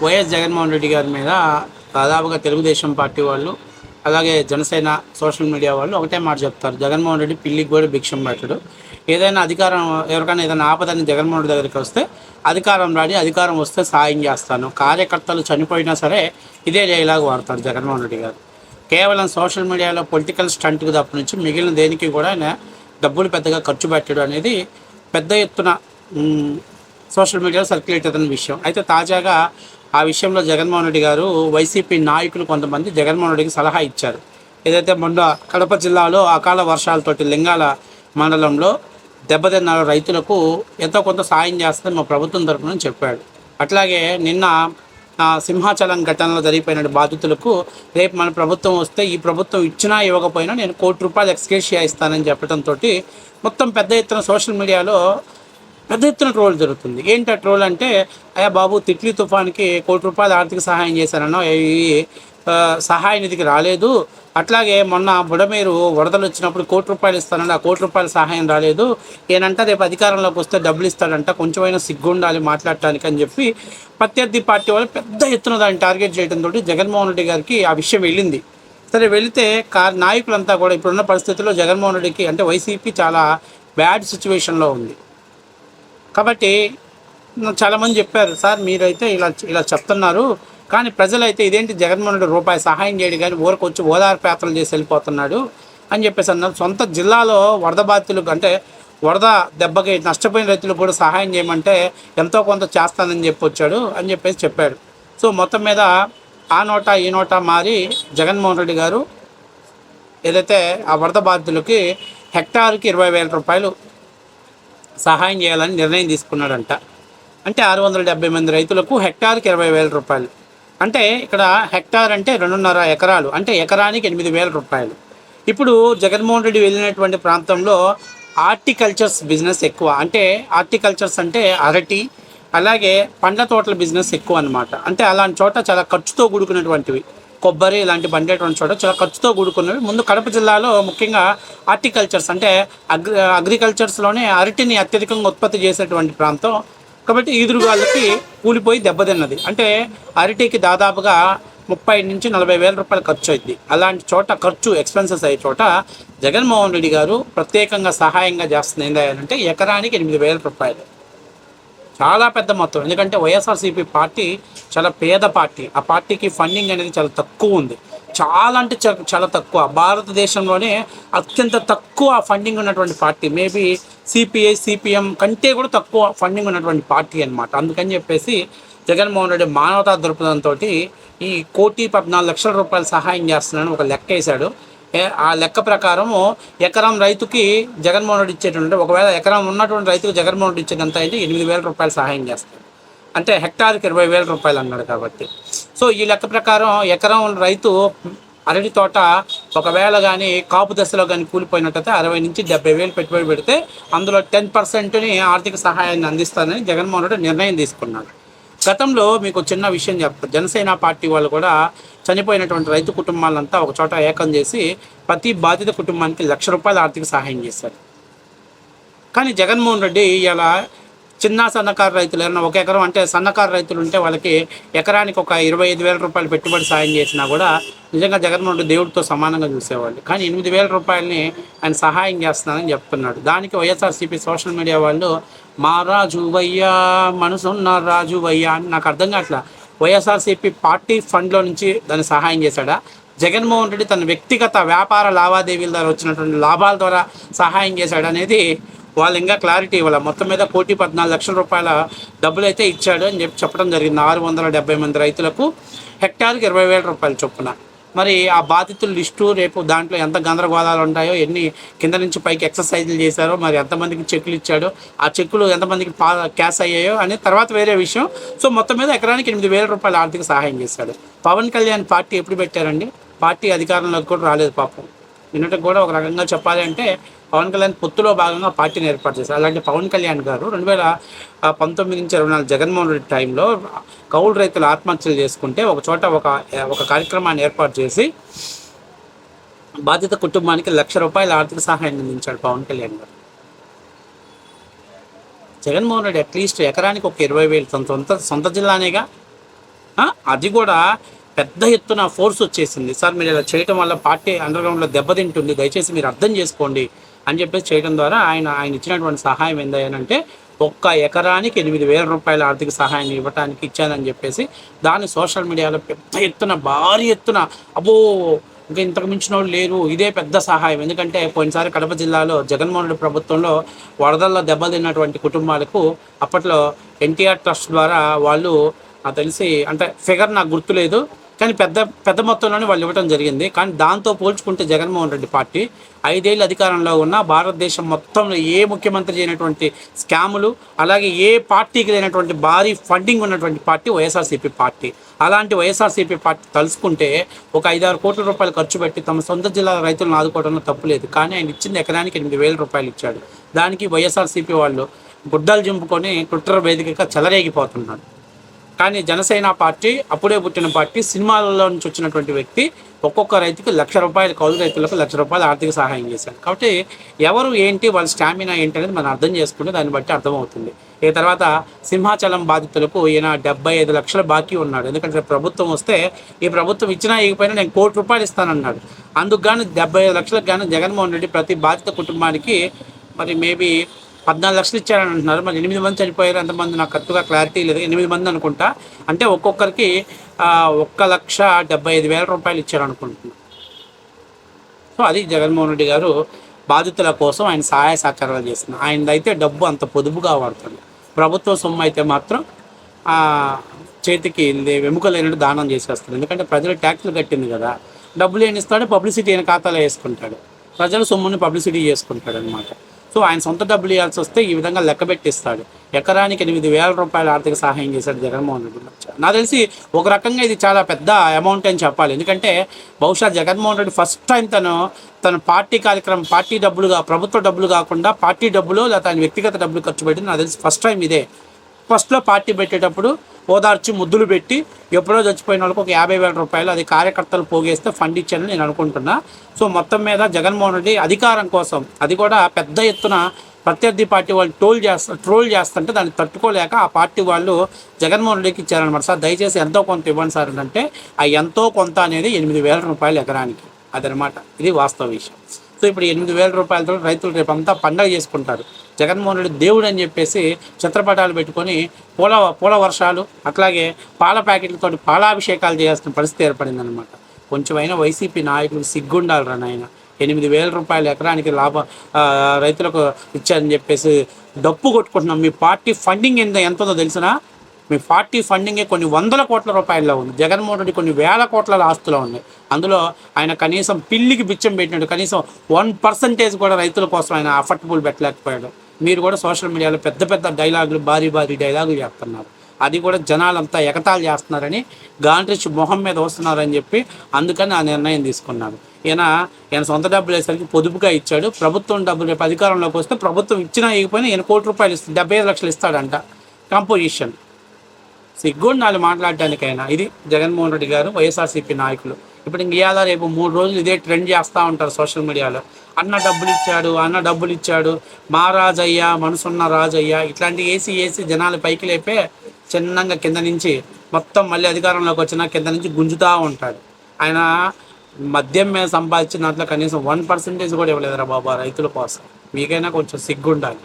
YS Jaganmohan Reddy గారి మీద దాదాపుగా తెలుగుదేశం పార్టీ వాళ్ళు, అలాగే జనసేన సోషల్ మీడియా వాళ్ళు ఒకటే మాట చెప్తారు: జగన్మోహన్ రెడ్డి పిల్లికి కూడా భిక్షం పెట్టడు. ఏదైనా అధికారం, ఎవరికైనా ఏదైనా ఆపదని జగన్మోహన్ రెడ్డి దగ్గరికి వస్తే అధికారం రాని, అధికారం వస్తే సాయం చేస్తాను, కార్యకర్తలు చనిపోయినా సరే ఇదే డైలాగ్ వాడతారు జగన్మోహన్ రెడ్డి గారు. కేవలం సోషల్ మీడియాలో పొలిటికల్ స్టంట్కి తప్ప నుంచి మిగిలిన దేనికి కూడా ఆయన డబ్బులు పెద్దగా ఖర్చు పెట్టడం అనేది పెద్ద ఎత్తున సోషల్ మీడియాలో సర్క్యులేట్ అవుతున్న విషయం. అయితే తాజాగా ఆ విషయంలో జగన్మోహన్ రెడ్డి గారు వైసీపీ నాయకులు కొంతమంది జగన్మోహన్ రెడ్డికి సలహా ఇచ్చారు. ఏదైతే మొన్న కడప జిల్లాలో అకాల వర్షాలతోటి లింగాల మండలంలో దెబ్బతిన్న రైతులకు ఎంతో కొంత సాయం చేస్తే మా ప్రభుత్వం తరఫున చెప్పాడు. అట్లాగే నిన్న సింహాచలం ఘటనలో జరిగిపోయిన బాధితులకు రేపు మన ప్రభుత్వం వస్తే, ఈ ప్రభుత్వం ఇచ్చినా ఇవ్వకపోయినా నేను ₹1,00,00,000 ఎక్స్గ్రేషియా ఇస్తానని చెప్పడంతో మొత్తం పెద్ద ఎత్తున సోషల్ మీడియాలో పెద్ద ఎత్తున ట్రోల్ జరుగుతుంది. ఏంటి ఆ ట్రోల్ అంటే, అయ్యా బాబు, తిట్లీ తుఫాన్కి ₹1,00,00,000 ఆర్థిక సహాయం చేశారన్నా, ఈ సహాయ నిధికి రాలేదు. అట్లాగే మొన్న బుడమేరు వరదలు వచ్చినప్పుడు ₹1,00,00,000 ఇస్తానండి, ఆ ₹1,00,00,000 సహాయం రాలేదు. ఏనంట రేపు అధికారంలోకి వస్తే డబ్బులు ఇస్తాడంట, కొంచెమైనా సిగ్గుండాలి మాట్లాడటానికి అని చెప్పి ప్రత్యర్థి పార్టీ వాళ్ళు పెద్ద ఎత్తున దాన్ని టార్గెట్ చేయడంతో జగన్మోహన్ రెడ్డి గారికి ఆ విషయం వెళ్ళింది. సరే, వెళితే నాయకులంతా కూడా ఇప్పుడున్న పరిస్థితుల్లో జగన్మోహన్ రెడ్డికి, అంటే వైసీపీ చాలా బ్యాడ్ సిచ్యువేషన్లో ఉంది కాబట్టి చాలామంది చెప్పారు, సార్ మీరైతే ఇలా చెప్తున్నారు, కానీ ప్రజలైతే ఇదేంటి జగన్మోహన్ రెడ్డి రూపాయి సహాయం చేయడు కానీ ఊరకొచ్చి ఓదార్పు యాత్రలు చేసి వెళ్ళిపోతున్నాడు అని చెప్పేసి అన్నారు. సొంత జిల్లాలో వరద బాధితులకు, అంటే వరద దెబ్బకి నష్టపోయిన రైతులకు కూడా సహాయం చేయమంటే ఎంతో కొంత చేస్తానని వచ్చాడు అని చెప్పాడు. సో మొత్తం మీద ఆ నోట ఈ నోట మారి జగన్మోహన్ రెడ్డి గారు ఏదైతే ఆ వరద బాధితులకి హెక్టార్కి ₹20,000 సహాయం చేయాలని నిర్ణయం తీసుకున్నాడంట. అంటే 670 మంది రైతులకు హెక్టార్కి ₹20,000. అంటే ఇక్కడ హెక్టార్ అంటే 2.5 ఎకరాలు, అంటే ఎకరానికి ₹8,000. ఇప్పుడు జగన్మోహన్ రెడ్డి వెళ్ళినటువంటి ప్రాంతంలో హార్టికల్చర్స్ బిజినెస్ ఎక్కువ. అంటే హార్టికల్చర్స్ అంటే అరటి, అలాగే పండ్ల తోటల బిజినెస్ ఎక్కువ అనమాట. అంటే అలాంటి చోట చాలా ఖర్చుతో కూడుకున్నటువంటివి, కొబ్బరి ఇలాంటి పండేటువంటి చోట చాలా ఖర్చుతో కూడుకున్నవి. ముందు కడప జిల్లాలో ముఖ్యంగా హార్టికల్చర్స్ అంటే అగ్రికల్చర్స్లోనే అరటిని అత్యధికంగా ఉత్పత్తి చేసేటువంటి ప్రాంతం కాబట్టి ఈదురుగాళ్ళకి కూలిపోయి దెబ్బతిన్నది. అంటే అరటికి దాదాపుగా 30 నుంచి 40 వేల రూపాయలు ఖర్చు అయింది. అలాంటి చోట ఎక్స్పెన్సెస్ అయ్యే చోట జగన్మోహన్ రెడ్డి గారు ప్రత్యేకంగా సహాయంగా చేస్తుంది ఏంటంటే ఎకరానికి ₹8,000. చాలా పెద్ద మొత్తం. ఎందుకంటే వైఎస్ఆర్సీపీ పార్టీ చాలా పేద పార్టీ. ఆ పార్టీకి ఫండింగ్ అనేది చాలా తక్కువ ఉంది. చాలా అంటే చాలా తక్కువ. భారతదేశంలోనే అత్యంత తక్కువ ఫండింగ్ ఉన్నటువంటి పార్టీ. మేబీ సిపిఐ, సిపిఎం కంటే కూడా తక్కువ ఫండింగ్ ఉన్నటువంటి పార్టీ అనమాట. అందుకని చెప్పేసి జగన్మోహన్ రెడ్డి మానవతా దృక్పథంతో ఈ ₹1,14,00,000 సహాయం చేస్తున్నాడని ఒక లెక్క వేశాడు. ఆ లెక్క ప్రకారము ఎకరం రైతుకి జగన్మోహన్ రెడ్డి ఇచ్చేటువంటి, ఒకవేళ ఎకరం ఉన్నటువంటి రైతుకు జగన్మోహన్ రెడ్డి ఇచ్చేదంతా అయితే ₹8,000 సహాయం చేస్తాడు. అంటే హెక్టార్కి ₹20,000 అన్నాడు కాబట్టి. సో ఈ లెక్క ప్రకారం ఎకరం రైతు అరటి తోట ఒకవేళ కానీ కాపు దశలో కానీ కూలిపోయినట్టయితే 60 నుంచి 70,000 పెట్టుబడి పెడితే అందులో 10%ని ఆర్థిక సహాయాన్ని అందిస్తానని జగన్మోహన్ రెడ్డి నిర్ణయం తీసుకున్నాడు. గతంలో మీకు చిన్న విషయం చెప్తారు. జనసేన పార్టీ వాళ్ళు కూడా చనిపోయినటువంటి రైతు కుటుంబాలంతా ఒక చోట ఏకం చేసి ప్రతి బాధిత కుటుంబానికి ₹1,00,000 ఆర్థిక సహాయం చేశారు. కానీ జగన్మోహన్ రెడ్డి ఇలా చిన్న సన్నకారు రైతులు, ఏమన్నా ఒక ఎకరం, అంటే సన్నకారు రైతులు ఉంటే వాళ్ళకి ఎకరానికి ఒక ₹25,000 పెట్టుబడి సాయం చేసినా కూడా నిజంగా జగన్మోహన్ రెడ్డి దేవుడితో సమానంగా చూసేవాళ్ళు. కానీ ₹8,000 ఆయన సహాయం చేస్తున్నానని చెప్తున్నాడు. దానికి వైఎస్ఆర్సీపీ సోషల్ మీడియా వాళ్ళు మా రాజువయ్యా, మనసున్న రాజువయ్యా అని నాకు అర్థం కావట్లా. వైఎస్ఆర్సీపీ పార్టీ ఫండ్లో నుంచి దాన్ని సహాయం చేశాడా, జగన్మోహన్ రెడ్డి తన వ్యక్తిగత వ్యాపార లావాదేవీల ద్వారా వచ్చినటువంటి లాభాల ద్వారా సహాయం చేశాడు అనేది వాళ్ళు ఇంకా క్లారిటీ ఇవ్వాలి. మొత్తం మీద ₹1,14,00,000 డబ్బులు అయితే ఇచ్చాడు అని చెప్పడం జరిగింది. 670 మంది రైతులకు హెక్టార్కి ₹20,000 చొప్పున. మరి ఆ బాధితుల లిస్టు రేపు దాంట్లో ఎంత గందరగోళాలు ఉంటాయో, ఎన్ని కింద నుంచి పైకి ఎక్సర్సైజులు చేశారో, మరి ఎంతమందికి చెక్కులు ఇచ్చాడో, ఆ చెక్కులు ఎంతమందికి క్యాష్ అయ్యాయో అనేది తర్వాత వేరే విషయం. సో మొత్తం మీద ఎకరానికి ₹8,000 ఆర్థిక సహాయం చేశాడు. పవన్ కళ్యాణ్ పార్టీ ఎప్పుడు పెట్టారండి? పార్టీ అధికారంలోకి కూడా రాలేదు పాపం. నిన్నటికి కూడా ఒక రకంగా చెప్పాలి అంటే పవన్ కళ్యాణ్ పొత్తులో భాగంగా పార్టీని ఏర్పాటు చేశారు. అలాంటి పవన్ కళ్యాణ్ గారు 2019 నుంచి 24 జగన్మోహన్ రెడ్డి టైంలో కౌలు రైతులు ఆత్మహత్యలు చేసుకుంటే ఒక చోట ఒక కార్యక్రమాన్ని ఏర్పాటు చేసి బాధిత కుటుంబానికి ₹1,00,000 ఆర్థిక సహాయాన్ని అందించాడు పవన్ కళ్యాణ్ గారు. జగన్మోహన్ రెడ్డి అట్లీస్ట్ ఎకరానికి ఒక 20,000 సొంత జిల్లానేగా. అది కూడా పెద్ద ఎత్తున ఫోర్స్ వచ్చేసింది. సార్ మీరు ఇలా చేయడం వల్ల పార్టీ అండర్గ్రౌండ్లో దెబ్బతింటుంది, దయచేసి మీరు అర్థం చేసుకోండి అని చెప్పేసి చేయడం ద్వారా ఆయన ఇచ్చినటువంటి సహాయం ఏంటంటే ఒక్క ఎకరానికి 8,000 రూపాయల ఆర్థిక సహాయాన్ని ఇవ్వడానికి ఇచ్చానని చెప్పేసి దాన్ని సోషల్ మీడియాలో పెద్ద ఎత్తున భారీ ఎత్తున అబ్బో ఇంకా ఇంతకు మించిన వాళ్ళు లేరు, ఇదే పెద్ద సహాయం. ఎందుకంటే పోయినసారి కడప జిల్లాలో జగన్మోహన్ రెడ్డి ప్రభుత్వంలో వరదల్లో దెబ్బతిన్నటువంటి కుటుంబాలకు అప్పట్లో ఎన్టీఆర్ ట్రస్ట్ ద్వారా వాళ్ళు తెలిసి అంటే ఫిగర్ నాకు గుర్తులేదు, కానీ పెద్ద మొత్తంలోనే వాళ్ళు ఇవ్వడం జరిగింది. కానీ దాంతో పోల్చుకుంటే జగన్మోహన్ రెడ్డి పార్టీ 5 ఏళ్ళు అధికారంలో ఉన్న భారతదేశం మొత్తంలో ఏ ముఖ్యమంత్రి చేయనటువంటి స్కాములు, అలాగే ఏ పార్టీకి లేనటువంటి భారీ ఫండింగ్ ఉన్నటువంటి పార్టీ వైఎస్ఆర్సీపీ పార్టీ. అలాంటి వైఎస్ఆర్సీపీ పార్టీ తలుసుకుంటే ఒక 5-6 కోట్ల రూపాయలు ఖర్చు పెట్టి తమ సొంత జిల్లాల రైతులను ఆదుకోవడంలో తప్పులేదు. కానీ ఆయన ఇచ్చింది ఎకరానికి 8,000 రూపాయలు ఇచ్చాడు. దానికి వైఎస్ఆర్సీపీ వాళ్ళు గుడ్డలు చింపుకొని ట్విట్టర్ వేదికగా చెలరేగిపోతున్నారు. కానీ జనసేన పార్టీ అప్పుడే పుట్టిన పార్టీ, సినిమాలలో నుంచి వచ్చినటువంటి వ్యక్తి ఒక్కొక్క రైతుకి ₹1,00,000, కౌలు రైతులకు ₹1,00,000 ఆర్థిక సహాయం చేశారు. కాబట్టి ఎవరు ఏంటి, వాళ్ళ స్టామినా ఏంటి అనేది మనం అర్థం చేసుకుంటే దాన్ని బట్టి అర్థమవుతుంది. ఈ తర్వాత సింహాచలం బాధితులకు ఈయన 75 లక్షల బాకీ ఉన్నాడు. ఎందుకంటే ప్రభుత్వం వస్తే ఈ ప్రభుత్వం ఇచ్చినా ఇకపోయినా నేను ₹1,00,00,000 ఇస్తానన్నాడు. అందుకు గాను 75 లక్షలకు గాను జగన్మోహన్ రెడ్డి ప్రతి బాధిత కుటుంబానికి మరి మేబీ 14 లక్షలు ఇచ్చారని అంటున్నారు. మరి 8 మంది చనిపోయారు, ఎంతమంది నాకు కరెక్ట్గా క్లారిటీ లేదు, 8 మంది అనుకుంటా. అంటే ఒక్కొక్కరికి 1,75,000 రూపాయలు ఇచ్చారు అనుకుంటున్నాను. సో అది జగన్మోహన్ రెడ్డి గారు బాధితుల కోసం ఆయన సహాయ సహకారాలు చేస్తున్నారు. ఆయనదైతే డబ్బు అంత పొదుపుగా వాడుతుంది. ప్రభుత్వ సొమ్ము అయితే మాత్రం చేతికి వెముక లేనట్టు దానం చేసేస్తుంది. ఎందుకంటే ప్రజలు ట్యాక్సులు కట్టింది కదా, డబ్బులు ఏం ఇస్తాడు, పబ్లిసిటీ అయిన ఖాతాలో వేసుకుంటాడు, ప్రజల సొమ్ముని పబ్లిసిటీ చేసుకుంటాడు అనమాట. సో ఆయన సొంత డబ్బులు ఇవ్వాల్సి వస్తే ఈ విధంగా లెక్క పెట్టిస్తాడు. ఎకరానికి 8,000 రూపాయల ఆర్థిక సహాయం చేశాడు జగన్మోహన్ రెడ్డి. నాకు తెలిసి ఒక రకంగా ఇది చాలా పెద్ద అమౌంట్ అని చెప్పాలి. ఎందుకంటే బహుశా జగన్మోహన్ రెడ్డి ఫస్ట్ టైం తన పార్టీ కార్యక్రమం, పార్టీ డబ్బులుగా, ప్రభుత్వ డబ్బులు కాకుండా పార్టీ డబ్బులు లేదా ఆయన వ్యక్తిగత డబ్బులు ఖర్చు పెట్టి నాకు తెలిసి ఫస్ట్ టైం ఇదే. ఫస్ట్లో పార్టీ పెట్టేటప్పుడు ఓదార్చి ముద్దులు పెట్టి ఎప్పుడో చచ్చిపోయిన వాళ్ళకి ఒక 50,000 రూపాయలు అది కార్యకర్తలు పోగేస్తే ఫండ్ ఇచ్చానని నేను అనుకుంటున్నా. సో మొత్తం మీద జగన్మోహన్ రెడ్డి అధికారం కోసం, అది కూడా పెద్ద ఎత్తున ప్రత్యర్థి పార్టీ వాళ్ళు ట్రోల్ చేస్తుంటే దాన్ని తట్టుకోలేక ఆ పార్టీ వాళ్ళు జగన్మోహన్ రెడ్డికి ఇచ్చారనమాట. సార్ దయచేసి ఎంతో కొంత ఇవ్వండి సార్ అంటే ఆ ఎంతో కొంత అనేది 8,000 రూపాయలు ఎకరానికి, అదనమాట. ఇది వాస్తవ విషయం. సో ఇప్పుడు 8,000 రూపాయలతో రైతులు రేపు అంతా పండగ చేసుకుంటారు. జగన్మోహన్ రెడ్డి దేవుడు అని చెప్పేసి చిత్రపటాలు పెట్టుకొని పూల వర్షాలు, అట్లాగే పాల ప్యాకెట్లతో పాలాభిషేకాలు చేయాల్సిన పరిస్థితి ఏర్పడిందనమాట. కొంచెమైనా వైసీపీ నాయకులకు సిగ్గుండాలి నాయన. 8,000 రూపాయలు ఎకరానికి రైతులకు ఇచ్చారని చెప్పేసి డప్పు కొట్టుకుంటున్నాం. మీ పార్టీ ఫండింగ్ ఎంత ఉందో తెలిసినా? మీ పార్టీ ఫండింగే కొన్ని 100 కోట్ల రూపాయల్లో ఉంది. జగన్మోహన్ రెడ్డి కొన్ని 1,000 కోట్ల ఆస్తులు ఉన్నాయి. అందులో ఆయన కనీసం పిల్లికి బిచ్చం పెట్టినట్టు కనీసం 1% కూడా రైతుల కోసం ఆయన అఫర్టబుల్ పెట్టలేకపోయాడు. మీరు కూడా సోషల్ మీడియాలో పెద్ద డైలాగులు, భారీ డైలాగులు చేస్తున్నారు. అది కూడా జనాలంతా ఎగతాళి చేస్తున్నారని, గాండ్రిచ్ మొహం మీద వస్తున్నారని చెప్పి అందుకని ఆ నిర్ణయం తీసుకున్నారు. ఈయన సొంత డబ్బులు వేసరికి పొదుపుగా ఇచ్చాడు. ప్రభుత్వం డబ్బులు రేపు అధికారంలోకి వస్తే ప్రభుత్వం ఇచ్చినా ఇవ్వకపోయినా ఈయన ₹1,00,00,000 ఇస్తుంది, 75 లక్షలు ఇస్తాడంట. కంపోజిషన్ సిగ్గుండాలి మాట్లాడడానికైనా. ఇది జగన్మోహన్ రెడ్డి గారు, వైఎస్ఆర్సీపీ నాయకులు. ఇప్పుడు ఇవాళ రేపు 3 రోజులు ఇదే ట్రెండ్ చేస్తూ ఉంటారు సోషల్ మీడియాలో. అన్న డబ్బులు ఇచ్చాడు, మా రాజయ్య, మనసున్న రాజయ్య, ఇట్లాంటి వేసి జనాలు పైకి లేపే చిన్నంగా కింద నుంచి మొత్తం మళ్ళీ అధికారంలోకి వచ్చినా కింద నుంచి గుంజుతూ ఉంటాడు. ఆయన మద్యం మీద సంపాదించిన దాంట్లో కనీసం 1% కూడా ఇవ్వలేదురా బాబా రైతుల కోసం. మీకైనా కొంచెం సిగ్గుండాలి.